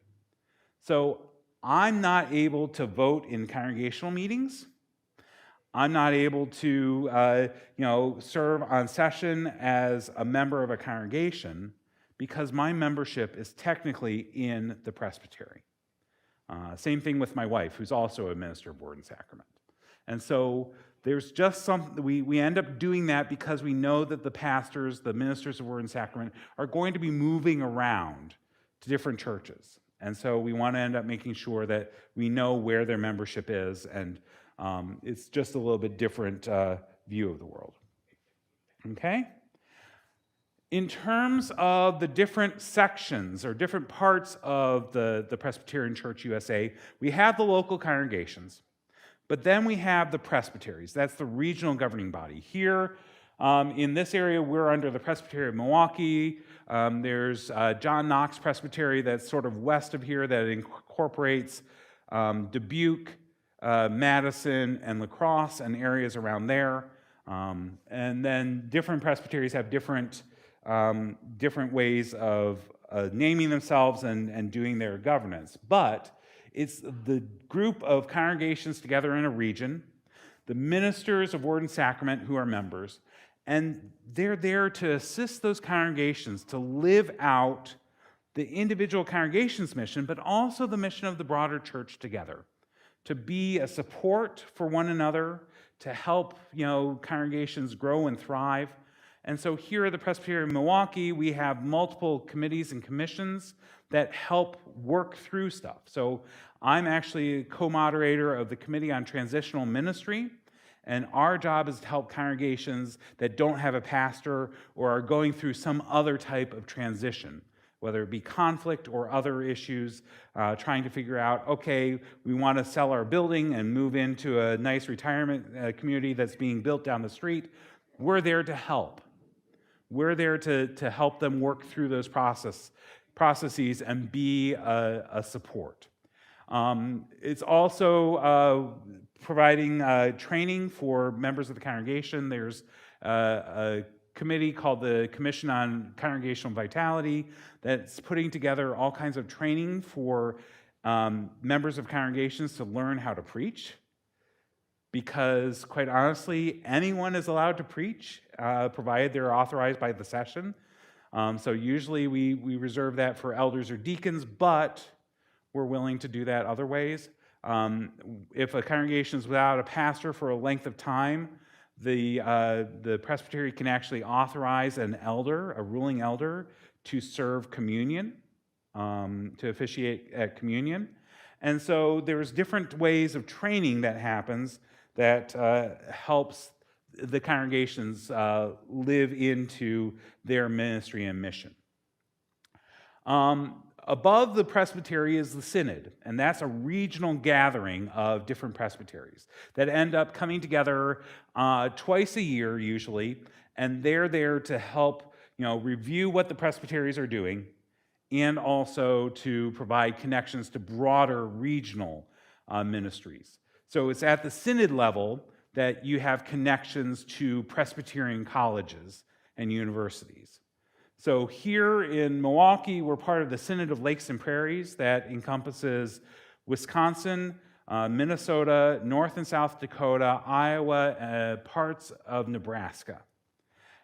So I'm not able to vote in congregational meetings. I'm not able to serve on session as a member of a congregation because my membership is technically in the presbytery. Same thing with my wife, who's also a minister of word and sacrament. And so there's just something, we end up doing that because we know that the pastors, the ministers of word and sacrament, are going to be moving around to different churches. And so we want to end up making sure that we know where their membership is, and it's just a little bit different view of the world. Okay? In terms of the different sections or different parts of the Presbyterian Church USA, we have the local congregations, but then we have the presbyteries. That's the regional governing body. Here in this area, we're under the Presbytery of Milwaukee. There's John Knox Presbytery that's sort of west of here that incorporates Dubuque, Madison, and La Crosse and areas around there. And then different presbyteries have different ways of naming themselves and doing their governance. But it's the group of congregations together in a region, the ministers of word and sacrament who are members, and they're there to assist those congregations to live out the individual congregation's mission, but also the mission of the broader church together, to be a support for one another, to help congregations grow and thrive. And so here at the Presbyterian of Milwaukee, we have multiple committees and commissions that help work through stuff. So I'm actually a co-moderator of the Committee on Transitional Ministry, and our job is to help congregations that don't have a pastor or are going through some other type of transition, whether it be conflict or other issues, trying to figure out, okay, we want to sell our building and move into a nice retirement community that's being built down the street. We're there to help. We're there to help them work through those processes and be a support. It's also providing training for members of the congregation. There's a committee called the Commission on Congregational Vitality that's putting together all kinds of training for members of congregations to learn how to preach. Because, quite honestly, anyone is allowed to preach, provided they're authorized by the session. So usually we reserve that for elders or deacons, but we're willing to do that other ways. If a congregation is without a pastor for a length of time, the presbytery can actually authorize an elder, a ruling elder, to serve communion, to officiate at communion. And so there's different ways of training that happens that helps the congregations live into their ministry and mission. Above the presbytery is the synod, and that's a regional gathering of different presbyteries that end up coming together twice a year usually, and they're there to help review what the presbyteries are doing and also to provide connections to broader regional ministries. So it's at the synod level that you have connections to Presbyterian colleges and universities. So here in Milwaukee, we're part of the Synod of Lakes and Prairies that encompasses Wisconsin, Minnesota, North and South Dakota, Iowa, parts of Nebraska.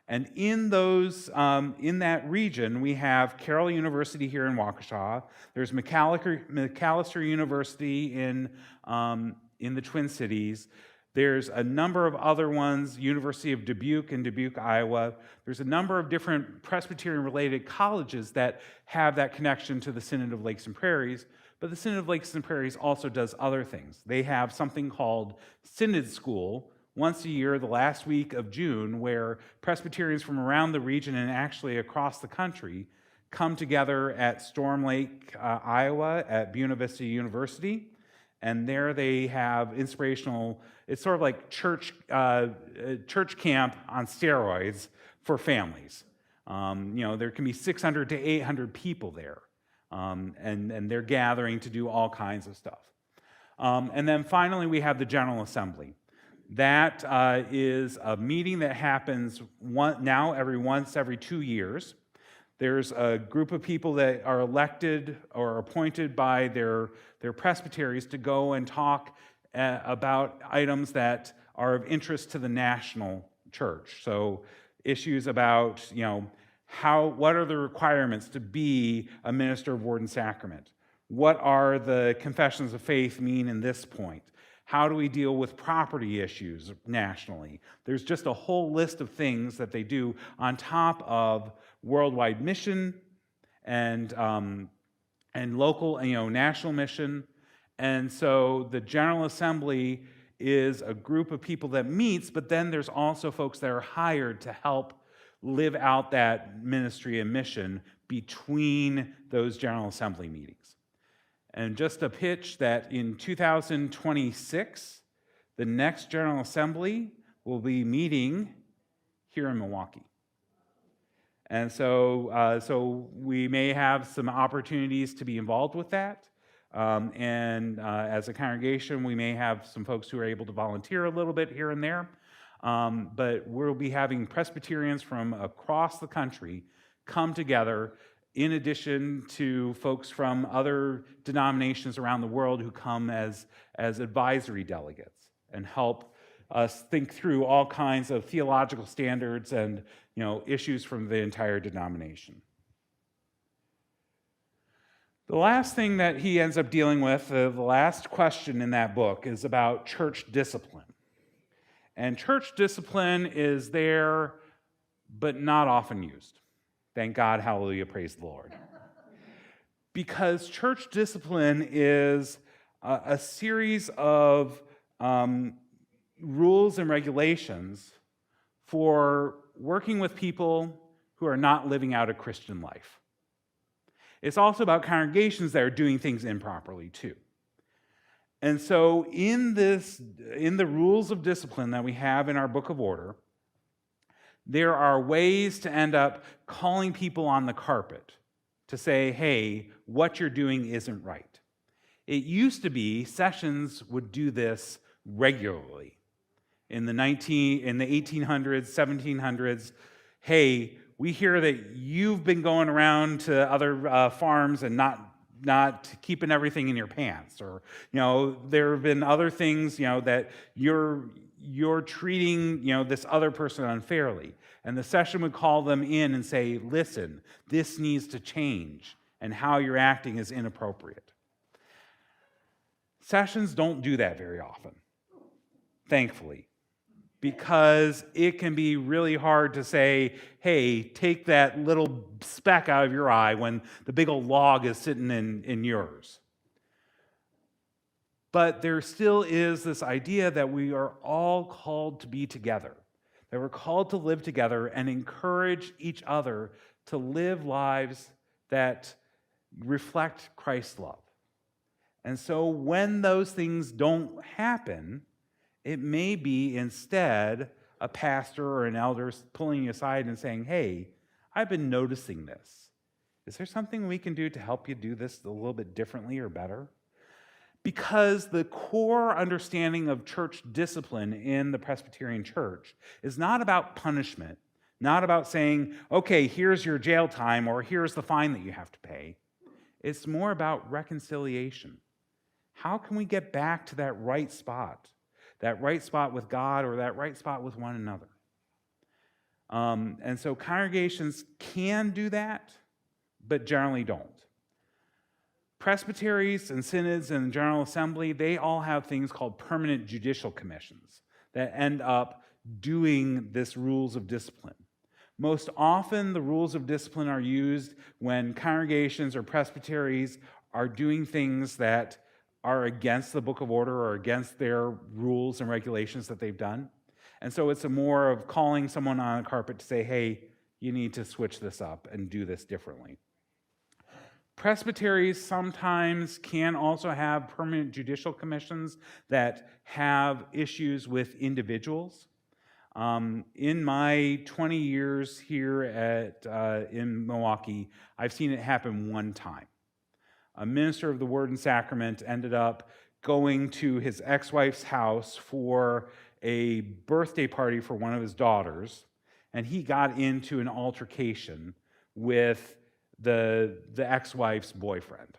And in that region, we have Carroll University here in Waukesha. There's Macalester University in the Twin Cities. There's a number of other ones, University of Dubuque in Dubuque, Iowa. There's a number of different Presbyterian-related colleges that have that connection to the Synod of Lakes and Prairies, but the Synod of Lakes and Prairies also does other things. They have something called Synod School once a year, the last week of June, where Presbyterians from around the region and actually across the country come together at Storm Lake, Iowa, at Buena Vista University. And there they have inspirational, it's sort of like church camp on steroids for families. There can be 600 to 800 people there, and they're gathering to do all kinds of stuff. And then finally, we have the General Assembly. That is a meeting that happens once every 2 years. There's a group of people that are elected or appointed by their presbyteries to go and talk about items that are of interest to the national church. So issues about, what are the requirements to be a minister of Word and Sacrament? What are the confessions of faith mean in this point? How do we deal with property issues nationally? There's just a whole list of things that they do on top of worldwide mission and local, national mission. And so the General Assembly is a group of people that meets, but then there's also folks that are hired to help live out that ministry and mission between those General Assembly meetings. And just a pitch that in 2026, the next General Assembly will be meeting here in Milwaukee. And so we may have some opportunities to be involved with that. As a congregation, we may have some folks who are able to volunteer a little bit here and there. But we'll be having Presbyterians from across the country come together, in addition to folks from other denominations around the world who come as advisory delegates and help us think through all kinds of theological standards and issues from the entire denomination. The last thing that he ends up dealing with, the last question in that book, is about church discipline. And church discipline is there, but not often used. Thank God, hallelujah, praise the Lord. Because church discipline is a series of rules and regulations for working with people who are not living out a Christian life. It's also about congregations that are doing things improperly too. And so in the rules of discipline that we have in our Book of Order, there are ways to end up calling people on the carpet to say, hey, what you're doing isn't right. It used to be sessions would do this regularly. In the 1800s, 1700s, hey, we hear that you've been going around to other farms and not keeping everything in your pants, or there have been other things that you're treating this other person unfairly. And the session would call them in and say, listen, this needs to change, and how you're acting is inappropriate. Sessions don't do that very often, thankfully, because it can be really hard to say, hey, take that little speck out of your eye when the big old log is sitting in yours. But there still is this idea that we are all called to be together, that we're called to live together and encourage each other to live lives that reflect Christ's love. And so when those things don't happen, it may be instead a pastor or an elder pulling you aside and saying, hey, I've been noticing this. Is there something we can do to help you do this a little bit differently or better? Because the core understanding of church discipline in the Presbyterian Church is not about punishment, not about saying, okay, here's your jail time or here's the fine that you have to pay. It's more about reconciliation. How can we get back to that right spot with God or that right spot with one another? And so congregations can do that, but generally don't. Presbyteries and synods and the General Assembly, they all have things called permanent judicial commissions that end up doing this rules of discipline. Most often, the rules of discipline are used when congregations or presbyteries are doing things that are against the Book of Order or against their rules and regulations that they've done. And so it's a more of calling someone on a carpet to say, hey, you need to switch this up and do this differently. Presbyteries sometimes can also have permanent judicial commissions that have issues with individuals. In my 20 years here in Milwaukee, I've seen it happen one time. A minister of the Word and Sacrament ended up going to his ex-wife's house for a birthday party for one of his daughters, and he got into an altercation with the ex-wife's boyfriend.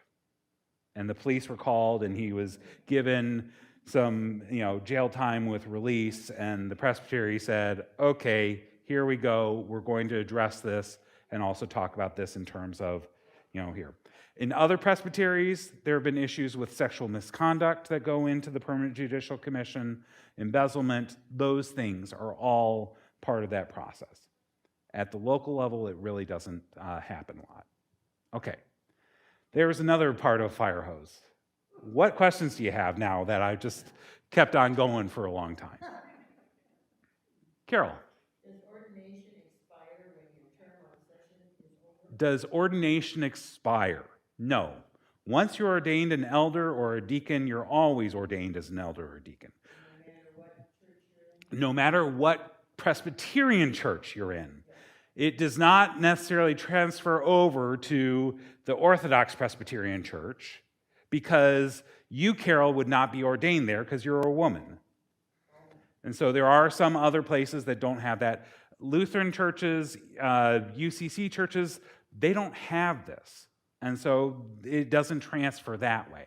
And the police were called, and he was given some jail time with release, and the presbytery said, okay, here we go, we're going to address this and also talk about this in terms of, here. In other presbyteries, there have been issues with sexual misconduct that go into the Permanent Judicial Commission, embezzlement. Those things are all part of that process. At the local level, it really doesn't happen a lot. Okay, there's another part of fire hose. What questions do you have now that I've just kept on going for a long time? Carol. Does ordination expire when your term on session is over? Does ordination expire? No. Once you're ordained an elder or a deacon, you're always ordained as an elder or a deacon. No matter what church you're in? No matter what Presbyterian church you're in. It does not necessarily transfer over to the Orthodox Presbyterian Church because you, Carol, would not be ordained there because you're a woman. And so there are some other places that don't have that. Lutheran churches, UCC churches, they don't have this. And so it doesn't transfer that way.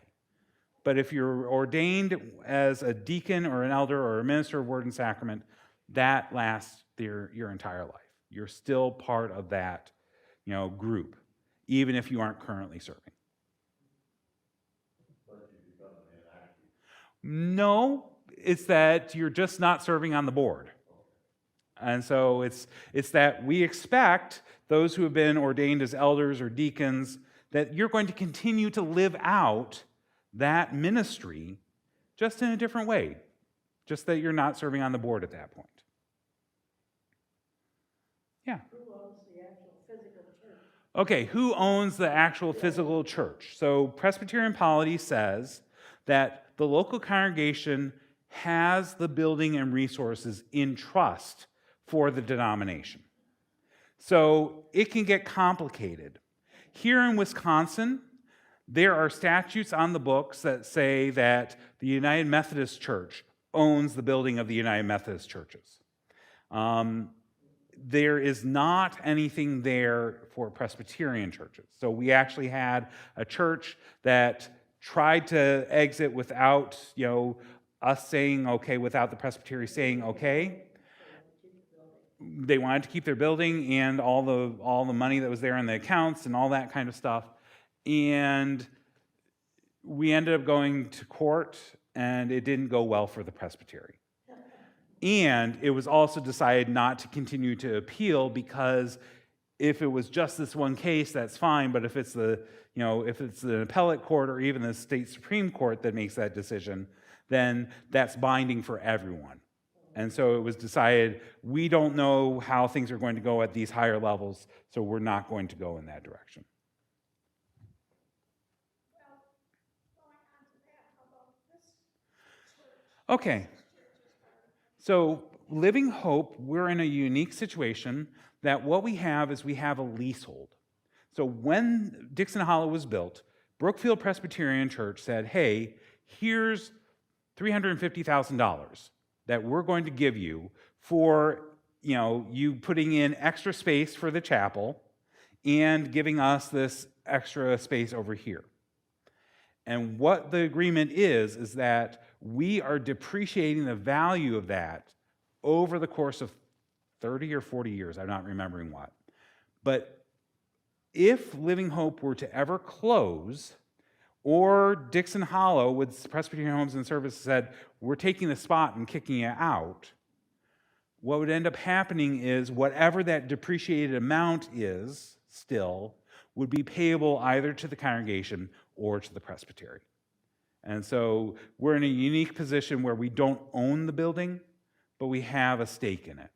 But if you're ordained as a deacon or an elder or a minister of Word and Sacrament, that lasts your entire life. You're still part of that, group, even if you aren't currently serving. But you become inactive. No, it's that you're just not serving on the board. And so it's that we expect those who have been ordained as elders or deacons that you're going to continue to live out that ministry just in a different way, just that you're not serving on the board at that point. Yeah. Who owns the actual physical church? Okay, who owns the actual physical church? So Presbyterian polity says that the local congregation has the building and resources in trust for the denomination. So it can get complicated. Here in Wisconsin, there are statutes on the books that say that the United Methodist Church owns the building of the United Methodist churches. There is not anything there for Presbyterian churches. So we actually had a church that tried to exit without, us saying okay, without the presbytery saying okay. They wanted to keep their building and all the money that was there in the accounts and all that kind of stuff. And we ended up going to court, and it didn't go well for the presbytery. And it was also decided not to continue to appeal, because if it was just this one case, that's fine. But if it's if it's the appellate court or even the state Supreme Court that makes that decision, then that's binding for everyone. And so it was decided, we don't know how things are going to go at these higher levels, so we're not going to go in that direction. Okay. So Living Hope, we're in a unique situation that what we have is we have a leasehold. So when Dixon Hollow was built, Brookfield Presbyterian Church said, hey, here's $350,000 that we're going to give you for you putting in extra space for the chapel and giving us this extra space over here. And what the agreement is that we are depreciating the value of that over the course of 30 or 40 years. I'm not remembering what. But if Living Hope were to ever close, or Dixon Hollow with Presbyterian Homes and Services said, we're taking the spot and kicking it out, what would end up happening is whatever that depreciated amount is still would be payable either to the congregation or to the presbytery. And so we're in a unique position where we don't own the building, but we have a stake in it.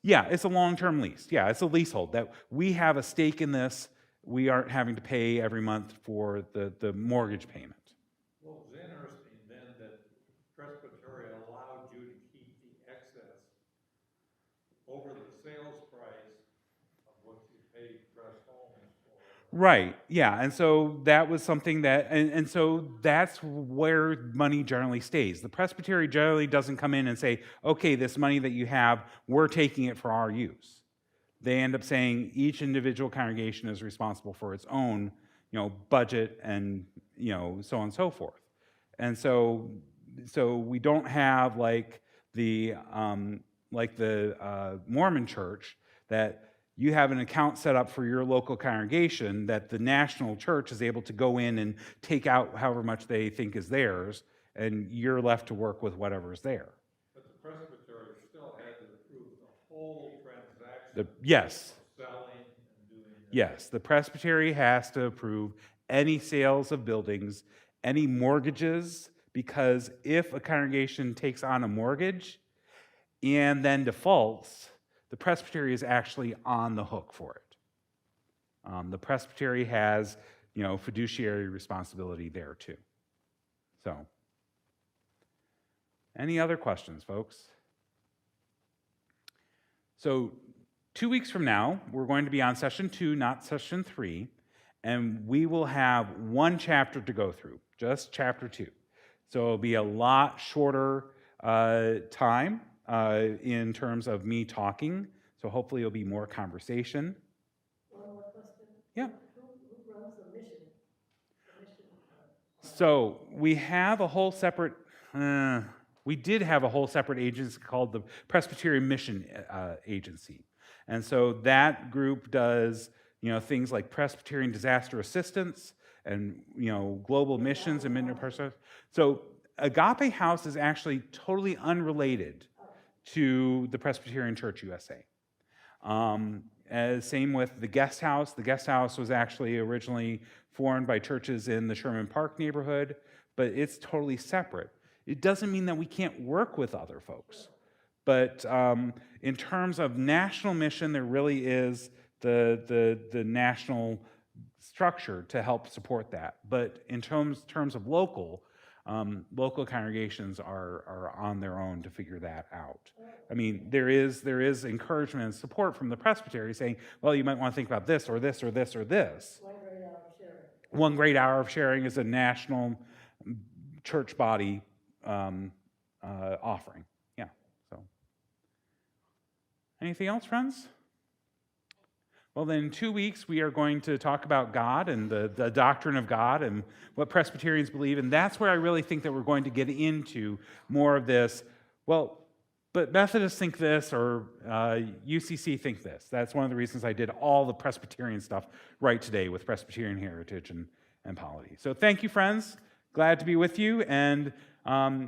Yeah, it's a long-term lease. Yeah, it's a leasehold. That we have a stake in this. We aren't having to pay every month for the mortgage payment. Well, it was interesting then that Presbyterian allowed you to keep the excess over the sales price of what you paid Press Homes for. Right, yeah, and so that was something that, and so that's where money generally stays. The presbytery generally doesn't come in and say, okay, this money that you have, we're taking it for our use. They end up saying each individual congregation is responsible for its own, budget and, so on and so forth. And so we don't have like the Mormon church that you have an account set up for your local congregation that the national church is able to go in and take out however much they think is theirs, and you're left to work with whatever's there. But the presbytery still had to approve the whole transaction. Yes. Selling and doing that. Yes, the presbytery has to approve any sales of buildings, any mortgages, because if a congregation takes on a mortgage and then defaults, the presbytery is actually on the hook for it. The presbytery has, fiduciary responsibility there too. So, any other questions, folks? So, 2 weeks from now, we're going to be on session 2, not session 3, and we will have one chapter to go through, just chapter 2. So it'll be a lot shorter time in terms of me talking. So hopefully it'll be more conversation. One more question. Yeah. Who runs the mission? So we have a whole separate, we did have a whole separate agency called the Presbyterian Mission Agency. And so that group does, things like Presbyterian disaster assistance and, global missions and interpersonal. So Agape House is actually totally unrelated to the Presbyterian Church USA. Same with the guest house. The guest house was actually originally formed by churches in the Sherman Park neighborhood, but it's totally separate. It doesn't mean that we can't work with other folks. But in terms of national mission, there really is the national structure to help support that. But in terms of local congregations are on their own to figure that out. I mean, there is encouragement and support from the presbytery saying, well, you might want to think about this or this or this or this. 1 great hour of sharing. 1 great hour of sharing is a national church body offering. Yeah. So, anything else, friends? Well, then in 2 weeks, we are going to talk about God and the doctrine of God and what Presbyterians believe. And that's where I really think that we're going to get into more of this. Well, but Methodists think this, or UCC think this. That's one of the reasons I did all the Presbyterian stuff right today with Presbyterian Heritage and polity. So thank you, friends. Glad to be with you. And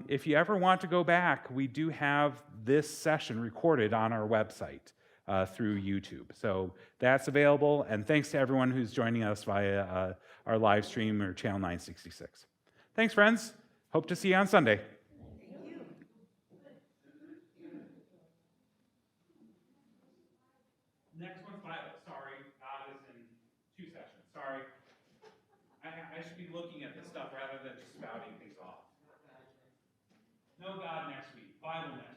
if you ever want to go back, we do have this session recorded on our website through YouTube. So that's available. And thanks to everyone who's joining us via our live stream or Channel 966. Thanks, friends. Hope to see you on Sunday. Next one's Bible. Sorry, God is in 2 sessions. Sorry. I should be looking at this stuff rather than just spouting things off. No God next week. Bible next week.